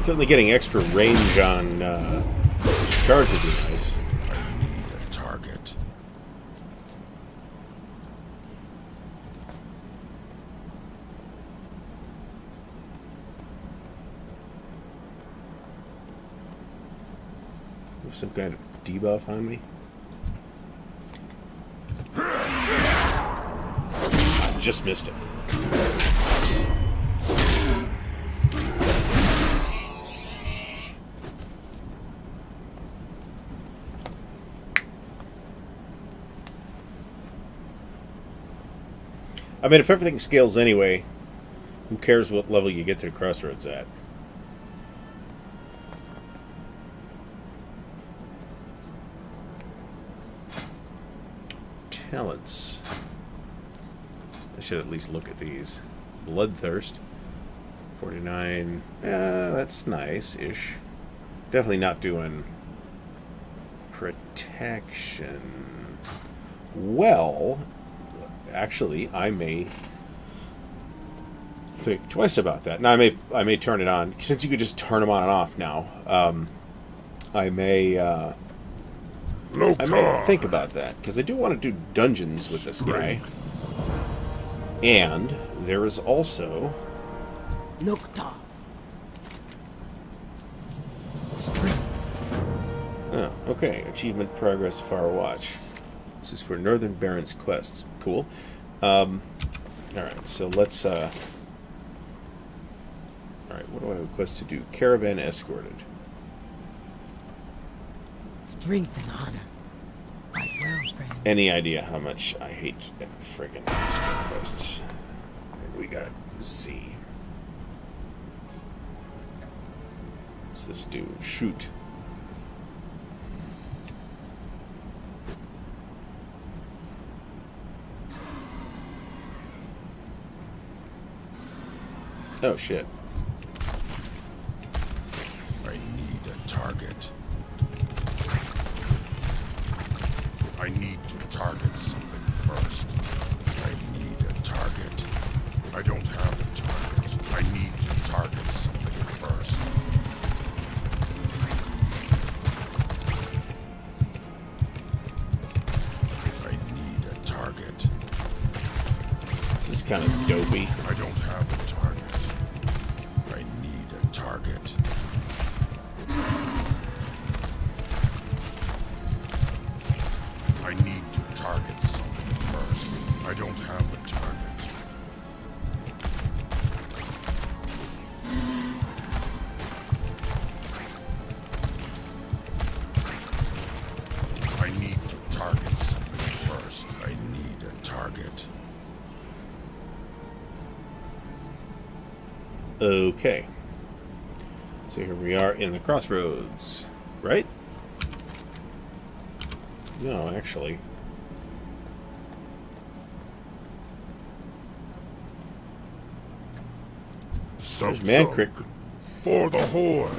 S1: Certainly getting extra range on charge would be nice.
S2: I need a target.
S1: Have some kind of debuff on me. I just missed it. I mean, if everything scales anyway, who cares what level you get to the crossroads at? Talents. I should at least look at these. Bloodthirst. 49. That's nice-ish. Definitely not doing protection. Well, actually, I may think twice about that. Now, I may turn it on, since you could just turn them on and off now. I may think about that, because I do want to do dungeons with this guy. And there is also
S3: Nukta.
S1: oh, okay. Achievement progress far watch. This is for Northern Baron's quests. Cool. Alright, so let's alright, what do I have a quest to do? Caravan escorted.
S3: strength and honor. Fight well, friend.
S1: Any idea how much I hate friggin' skill quests? We got Z. What's this do? Shoot. Oh shit.
S2: I need a target. I need to target something first. I need a target. I don't have a target. I need to target something first. I need a target.
S1: This is kind of dopey.
S2: I don't have a target. I need a target. I need to target something first. I don't have a target. I need to target something first. I need a target.
S1: Okay. So here we are in the crossroads, right? No, actually. There's Mancrick.
S2: For the Horde.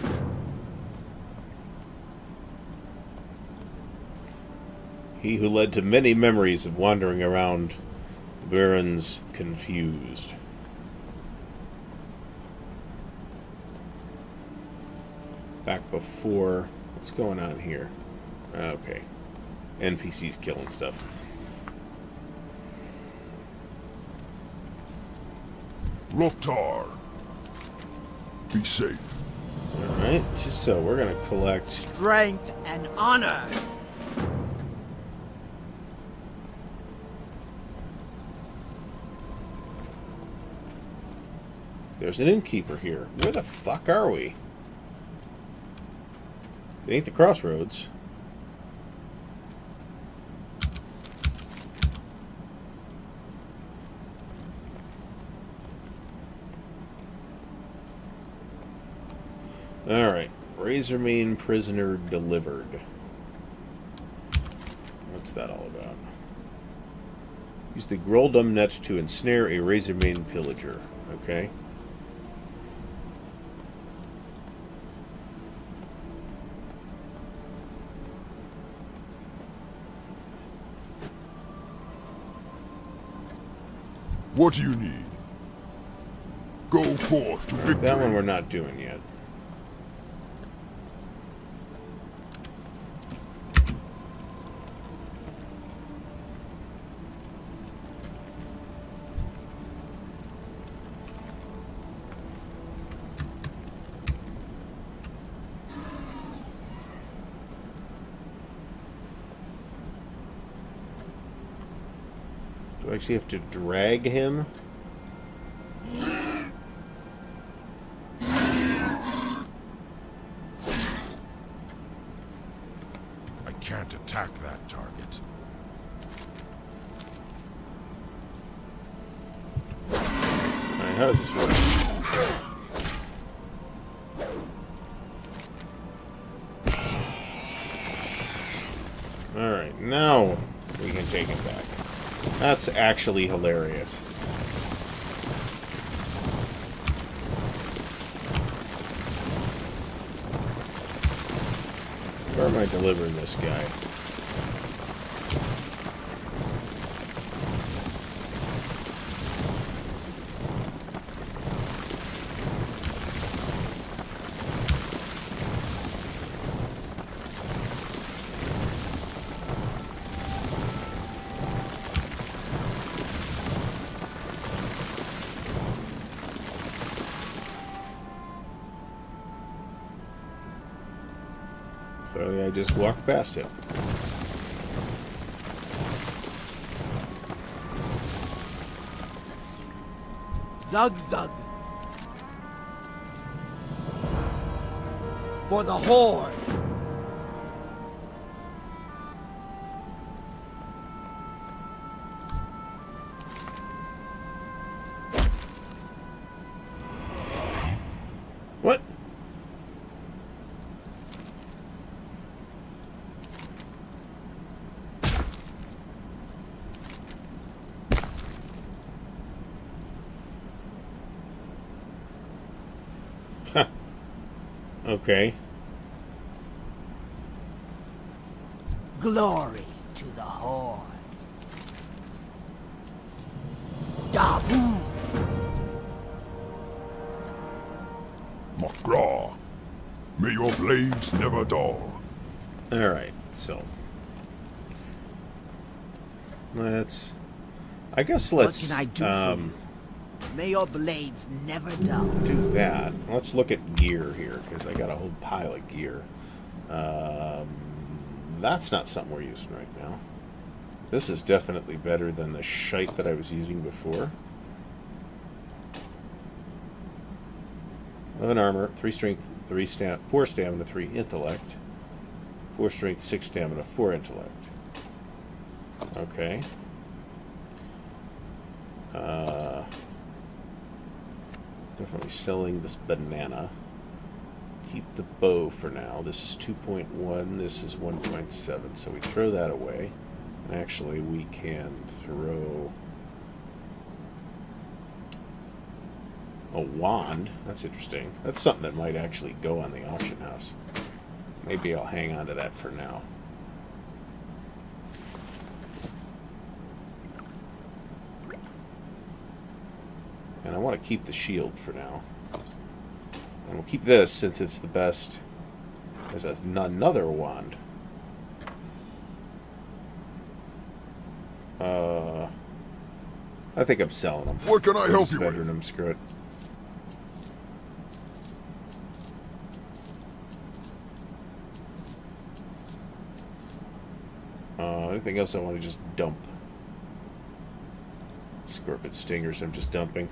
S1: He who led to many memories of wandering around the barrens confused. Back before... What's going on here? Okay. NPCs killing stuff.
S2: Loktar. Be safe.
S1: Alright, so we're gonna collect...
S4: Strength and honor.
S1: There's an innkeeper here. Where the fuck are we? It ain't the crossroads. Alright. Razormane prisoner delivered. What's that all about? Use the Groldum net to ensnare a Razormane pillager. Okay.
S2: What do you need? Go forth to victory.
S1: That one we're not doing yet. Do I actually have to drag him?
S2: I can't attack that target.
S1: Alright, how does this work? Alright, now we can take him back. That's actually hilarious. Where am I delivering this guy? So I just walked past it.
S4: Zug zug. For the Horde.
S1: Okay.
S4: Glory to the Horde. Dabu.
S2: Magraw, may your blades never dull.
S1: Alright, so. I guess let's
S4: What can I do for you? May your blades never dull.
S1: do that. Let's look at gear here, because I got a whole pile of gear. That's not something we're using right now. This is definitely better than the shite that I was using before. 11 armor, 3 strength, 4 stamina, 3 intellect. 4 strength, 6 stamina, 4 intellect. Okay. Definitely selling this banana. Keep the bow for now. This is 2.1, this is 1.7, so we throw that away. And actually, we can throw a wand. That's interesting. That's something that might actually go on the auction house. Maybe I'll hang on to that for now. And I want to keep the shield for now. And we'll keep this since it's the best as another wand. I think I'm selling them.
S2: What can I help you
S1: Veteran
S2: with?
S1: them, screw it. Anything else I want to just dump? Scorpion stingers I'm just dumping.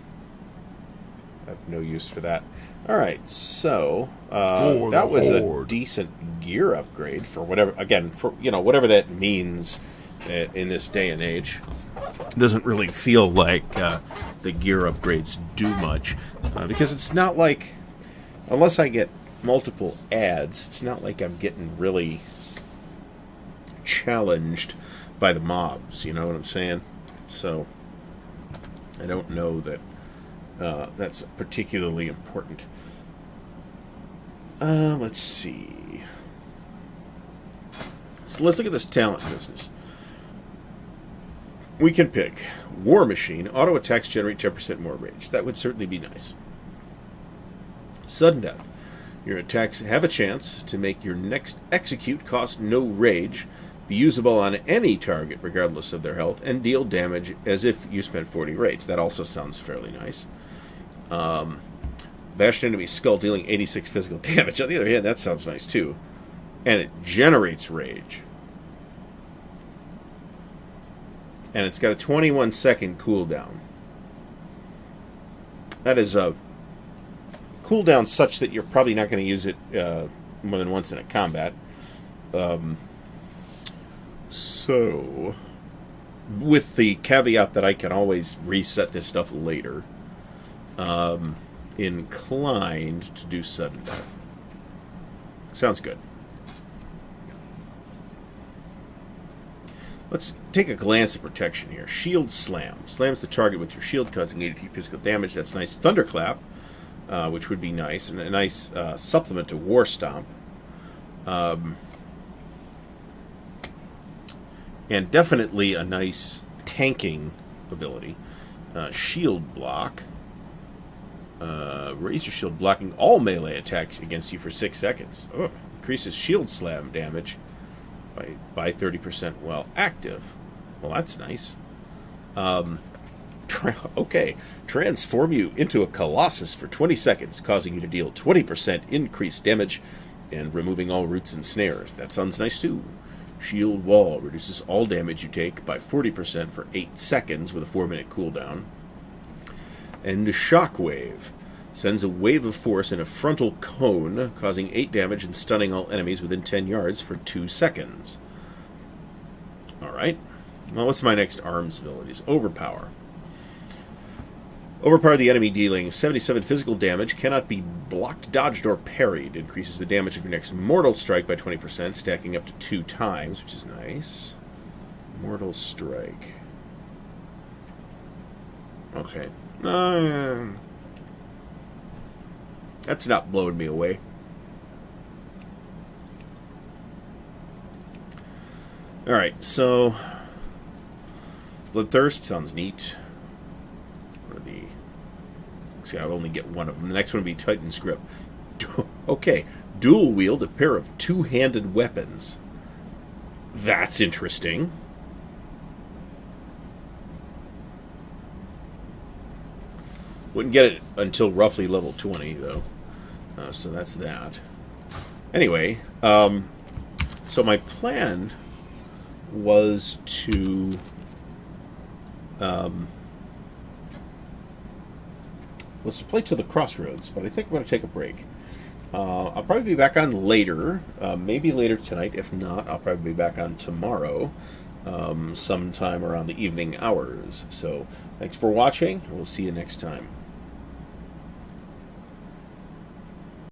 S1: I have no use for that. Alright, so that was a decent gear upgrade for whatever, again, for, you know, whatever that means in this day and age. It doesn't really feel like the gear upgrades do much, because it's not like, unless I get multiple ads, it's not like I'm getting really challenged by the mobs, you know what I'm saying? So I don't know that that's particularly important. Let's see. So let's look at this talent business. We can pick War Machine. Auto attacks generate 10% more rage. That would certainly be nice. Sudden Death. Your attacks have a chance to make your next execute cost no rage, be usable on any target regardless of their health, and deal damage as if you spent 40 rage. That also sounds fairly nice. Bashed enemy skull, dealing 86 physical damage. On the other hand, that sounds nice too. And it generates rage. And it's got a 21-second cooldown. That is a cooldown such that you're probably not going to use it more than once in a combat. So, with the caveat that I can always reset this stuff later, inclined to do sudden death. Sounds good. Let's take a glance at protection here. Shield Slam. Slams the target with your shield, causing 83 physical damage. That's nice. Thunderclap, which would be nice, and a nice supplement to War Stomp. And definitely a nice tanking ability. Shield Block. Raise your shield, blocking all melee attacks against you for 6 seconds. Oh, increases Shield Slam damage by 30% while active. Well, that's nice. Okay. Transform you into a Colossus for 20 seconds, causing you to deal 20% increased damage and removing all roots and snares. That sounds nice too. Shield Wall reduces all damage you take by 40% for 8 seconds with a 4-minute cooldown. And Shockwave sends a wave of force in a frontal cone, causing 8 damage and stunning all enemies within 10 yards for 2 seconds. Alright. Well, what's my next arms abilities? Overpower. Overpower the enemy, dealing 77 physical damage, cannot be blocked, dodged, or parried. Increases the damage of your next mortal strike by 20%, stacking up to 2 times, which is nice. Mortal strike. Okay. That's not blowing me away. Alright, so Bloodthirst sounds neat. What are the... See, I'll only get one of them. The next one will be Titan's Grip. Okay, dual wield a pair of two-handed weapons. That's interesting. Wouldn't get it until roughly level 20, though. So that's that. Anyway, so my plan was to play to the Crossroads, but I think I'm going to take a break. I'll probably be back on later, maybe later tonight. If not, I'll probably be back on tomorrow, sometime around the evening hours. So thanks for watching. We'll see you next time.